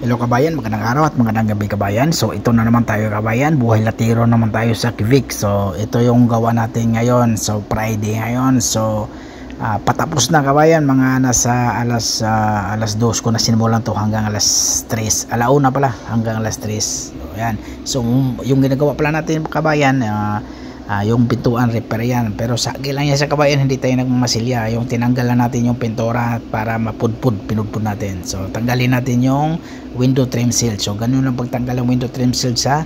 Hello kabayan, magandang araw at magandang gabi kabayan. So ito na naman tayo kabayan, buhay latiro naman tayo sa Kivik. So ito yung gawa natin ngayon. So Friday ngayon. So patapos na kabayan, mga nasa alas 2 ko na sinimulan to hanggang alas 3. Alauna pala hanggang alas 3. So yan. So yung ginagawa pala natin kabayan, yung pintuan repair yan, pero sa lang yan sa kabayan, hindi tayo nagmamasilya. Yung tinanggalan natin yung pintura para pinudpud natin. So tanggalin natin yung window trim seal. So ganun lang pagtanggal ng window trim seal sa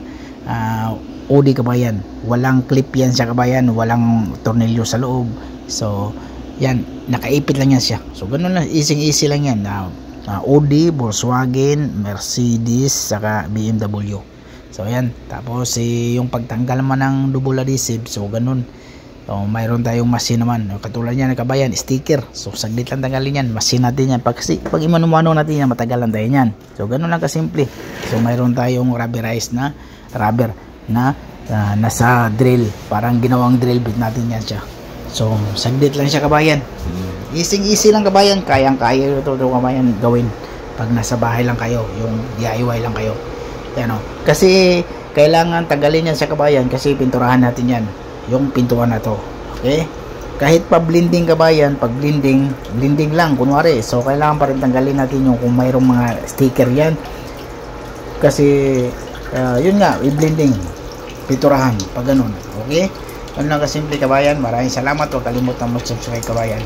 OD kabayan. Walang clip yan sa kabayan, walang tornilyo sa loob. So yan, nakaipit lang yan siya. So ganun lang, easy lang yan. OD, Volkswagen, Mercedes, saka BMW. So ayan, tapos yung pagtanggal naman ng double adhesive, so ganun. So mayroon tayong machine naman, katulad niyan kabayan, sticker. So saglit lang tanggalin yan, machine natin yan. Pag imano-mano natin yan, matagalan tayo yan. So ganun lang kasimple. So mayroon tayong rubberized na rubber na nasa drill, parang ginawang drill bit natin yan siya. So saglit lang siya kabayan. Easy lang kabayan, kayang-kaya ito kabayan gawin pag nasa bahay lang kayo, yung DIY lang kayo. Yan o. Kasi kailangan tanggalin yan sa kabayan kasi pinturahan natin yan, yung pintuan na to. Okay? Kahit pa blending kabayan, pag blending lang kunwari. So kailangan pa rin tanggalin natin yung kung mayroong mga sticker yan. Kasi yun nga, i-blending, pinturahan pag ganun. Okay? Yun lang kasimple kabayan. Maraming salamat. Huwag kalimutan mo subscribe kabayan.